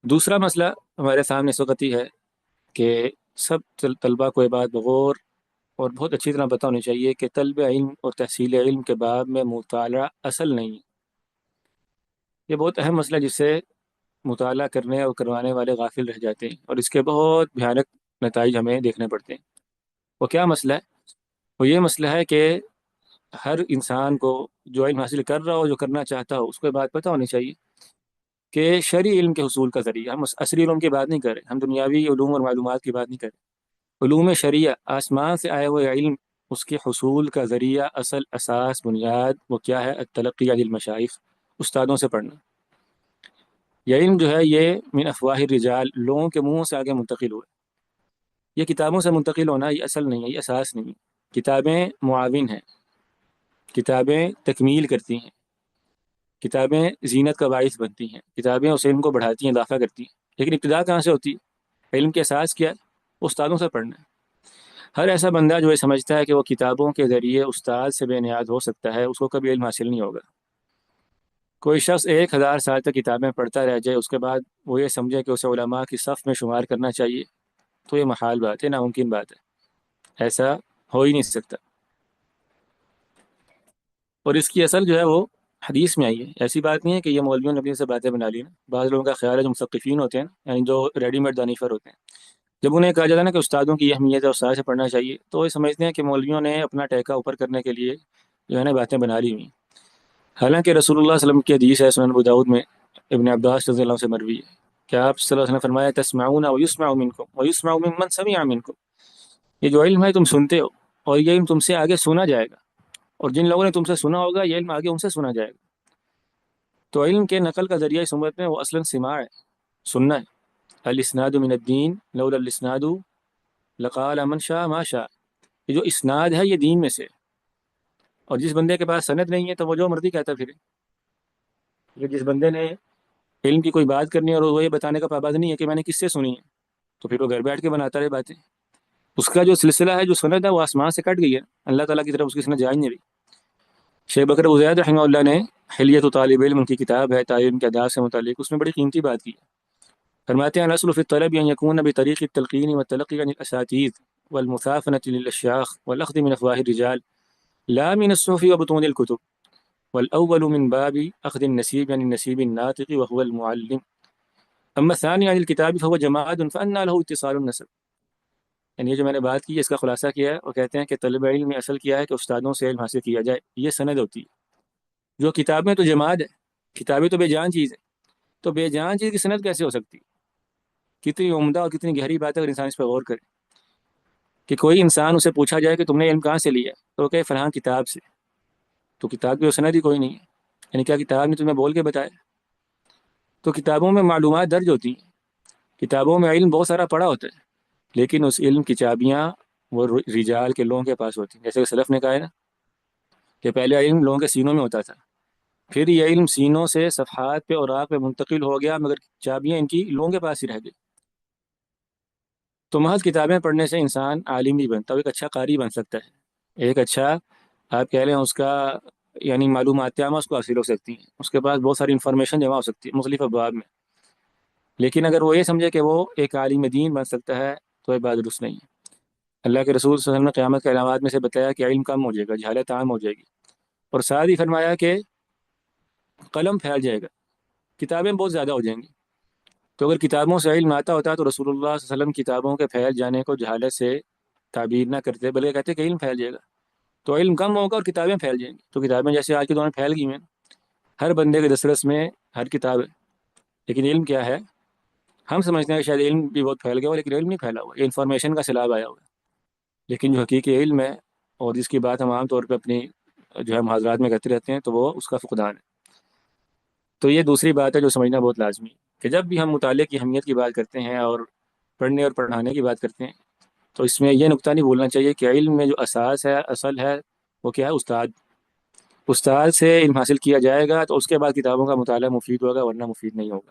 دوسرا مسئلہ ہمارے سامنے اس وقت ہی ہے کہ سب طلباء کو یہ بات بغور اور بہت اچھی طرح پتہ ہونی چاہیے کہ طلب علم اور تحصیل علم کے باب میں مطالعہ اصل نہیں ہے۔ یہ بہت اہم مسئلہ ہے جس سے مطالعہ کرنے اور کروانے والے غافل رہ جاتے ہیں، اور اس کے بہت بھیانک نتائج ہمیں دیکھنے پڑتے ہیں۔ وہ کیا مسئلہ ہے؟ وہ یہ مسئلہ ہے کہ ہر انسان کو جو علم حاصل کر رہا ہو، جو کرنا چاہتا ہو، اس کو یہ بات پتہ ہونی چاہیے کہ شرعی علم کے حصول کا ذریعہ، ہم عصری علوم کی بات نہیں کر رہے، ہم دنیاوی علوم اور معلومات کی بات نہیں کر رہے، علوم شرعیہ آسمان سے آئے ہوئے علم، اس کے حصول کا ذریعہ، اصل اساس بنیاد وہ کیا ہے؟ التلقی عن المشائخ، استادوں سے پڑھنا۔ یہ علم جو ہے یہ من افواہ الرجال، لوگوں کے منہوں سے آگے منتقل ہوئے۔ یہ کتابوں سے منتقل ہونا یہ اصل نہیں ہے، یہ اساس نہیں ہے۔ کتابیں معاون ہیں، کتابیں تکمیل کرتی ہیں، کتابیں زینت کا باعث بنتی ہیں، کتابیں اس علم کو بڑھاتی ہیں، اضافہ کرتی ہیں، لیکن ابتدا کہاں سے ہوتی ہے؟ علم کے اساس کیا ہے؟ استادوں سے پڑھنا ہے۔ ہر ایسا بندہ جو یہ سمجھتا ہے کہ وہ کتابوں کے ذریعے استاد سے بے نیاز ہو سکتا ہے، اس کو کبھی علم حاصل نہیں ہوگا۔ کوئی شخص 1000 سال تک کتابیں پڑھتا رہ جائے، اس کے بعد وہ یہ سمجھے کہ اسے علماء کی صف میں شمار کرنا چاہیے، تو یہ محال بات ہے، ناممکن بات ہے، ایسا ہو ہی نہیں سکتا۔ اور اس کی اصل جو ہے وہ حدیث میں آئی ہے، ایسی بات نہیں ہے کہ یہ مولویوں نے اپنی سے باتیں بنا لی نا۔ بعض لوگوں کا خیال ہے جو مثقفین ہوتے ہیں نا، یعنی جو ریڈی میڈ دانشور ہوتے ہیں، جب انہیں کہا جاتا ہے نا کہ استادوں کی یہ اہمیت ہے، استاد سے پڑھنا چاہیے، تو وہ سمجھتے ہیں کہ مولویوں نے اپنا ٹیکہ اوپر کرنے کے لیے جو ہے نا باتیں بنا لی ہوئی ہیں۔ حالانکہ رسول اللہ صلی اللہ علیہ وسلم کی حدیث ہے، سنن ابو داؤد میں، ابن عباس رضی اللہ عنہ سے مروی ہے کہ آپ صلی اللہ علیہ وسلم نے فرمایا تسمعون ویسمع منکم ویسمع ممن سمع منکم، یہ جو علم ہے تم سنتے ہو، اور یہ علم تم سے آگے سنا جائے گا، اور جن لوگوں نے تم سے سنا ہوگا یہ علم آگے ان سے سنا جائے گا۔ تو علم کے نقل کا ذریعہ اس امت میں وہ اصلا سماع ہے، سننا ہے۔ الاسناد من الدین لولا الاسناد لقال من شاء ما شاء، یہ جو اسناد ہے یہ دین میں سے، اور جس بندے کے پاس سند نہیں ہے تو وہ جو مرضی کہتا پھرے۔ کہ جس بندے نے علم کی کوئی بات کرنی ہے اور وہ یہ بتانے کا پابند نہیں ہے کہ میں نے کس سے سنی ہے، تو پھر وہ گھر بیٹھ کے بناتا رہے باتیں۔ اس کا جو سلسلہ ہے، جو سند ہے، وہ آسمان سے کٹ گئی ہے، اللہ تعالیٰ کی طرف اس کی سند جا ہی نہیں رہی۔ شیخ بکر ابو زید رحمہ اللہ نے حلیت طالب علم، ان کی کتاب ہے تعلیم کے آداب سے متعلق، اس میں بڑی قیمتی بات کی ہے۔ فرماتے ہیں الاصل فی الطلب ان یکون بطریق التلقین والتلقی عن الاساتید والمثافنة للاشیاخ والاخذ من افواہ الرجال لا من الصحف وبطون الكتب، والاول من باب اخذ النسیب عن النسیب الناطق وهو المعلم، اما الثانی عن الكتاب فهو جماعت فأنى له اتصال النسب۔ یعنی یہ جو میں نے بات کی ہے اس کا خلاصہ کیا ہے، اور کہتے ہیں کہ طلب علم میں اصل کیا ہے کہ استادوں سے علم حاصل کیا جائے، یہ سند ہوتی ہے۔ جو کتابیں تو جماد ہے، کتابیں تو بے جان چیز ہے، تو بے جان چیز کی سند کیسے ہو سکتی؟ کتنی عمدہ اور کتنی گہری بات ہے اگر انسان اس پہ غور کرے، کہ کوئی انسان اسے پوچھا جائے کہ تم نے علم کہاں سے لیا، تو وہ کہے فلاں کتاب سے، تو کتاب کی سند ہی کوئی نہیں ہے، یعنی کیا کتاب نے تمہیں بول کے بتایا؟ تو کتابوں میں معلومات درج ہوتی ہیں، کتابوں میں علم بہت سارا پڑا ہوتا ہے، لیکن اس علم کی چابیاں وہ رجال کے لوگوں کے پاس ہوتی ہیں، جیسے کہ سلف نے کہا ہے نا کہ پہلے علم لوگوں کے سینوں میں ہوتا تھا، پھر یہ علم سینوں سے صفحات پہ اوراق پہ منتقل ہو گیا، مگر چابیاں ان کی لوگوں کے پاس ہی رہ گئی۔ تو محض کتابیں پڑھنے سے انسان عالم بھی بنتا ہے، وہ ایک اچھا قاری بن سکتا ہے، ایک اچھا، آپ کہہ لیں اس کا یعنی معلومات عامہ اس کو حاصل ہو سکتی ہیں، اس کے پاس بہت ساری انفارمیشن جمع ہو سکتی ہے مختلف ابواب میں، لیکن اگر وہ یہ سمجھے کہ وہ ایک عالم دین بن سکتا ہے تو یہ بات درست نہیں ہے۔ اللہ کے رسول صلی اللہ علیہ وسلم نے قیامت کے علامات میں سے بتایا کہ علم کم ہو جائے گا، جہالت عام ہو جائے گی، اور ساتھ ہی فرمایا کہ قلم پھیل جائے گا، کتابیں بہت زیادہ ہو جائیں گی۔ تو اگر کتابوں سے علم آتا ہوتا تو رسول اللہ صلی اللہ علیہ وسلم کتابوں کے پھیل جانے کو جہالت سے تعبیر نہ کرتے، بلکہ کہتے کہ علم پھیل جائے گا۔ تو علم کم ہوگا اور کتابیں پھیل جائیں گی، تو کتابیں جیسے آج کے دور میں پھیل گئی ہیں، ہر بندے کے دسترس میں ہر کتاب ہے، لیکن علم کیا ہے؟ ہم سمجھتے ہیں کہ شاید علم بھی بہت پھیل گیا ہو، لیکن علم نہیں پھیلا ہوا، یہ انفارمیشن کا سیلاب آیا ہوا ہے۔ لیکن جو حقیقی علم ہے، اور جس کی بات ہم عام طور پہ اپنی جو ہے محاضرات میں کرتے رہتے ہیں، تو وہ اس کا فقدان ہے۔ تو یہ دوسری بات ہے جو سمجھنا بہت لازمی ہے، کہ جب بھی ہم مطالعے کی اہمیت کی بات کرتے ہیں اور پڑھنے اور پڑھانے کی بات کرتے ہیں، تو اس میں یہ نقطہ نہیں بھولنا چاہیے کہ علم میں جو اساس ہے، اصل ہے، وہ کیا ہے؟ استاد۔ استاد سے علم حاصل کیا جائے گا تو اس کے بعد کتابوں کا مطالعہ مفید ہوگا، ورنہ مفید نہیں ہوگا۔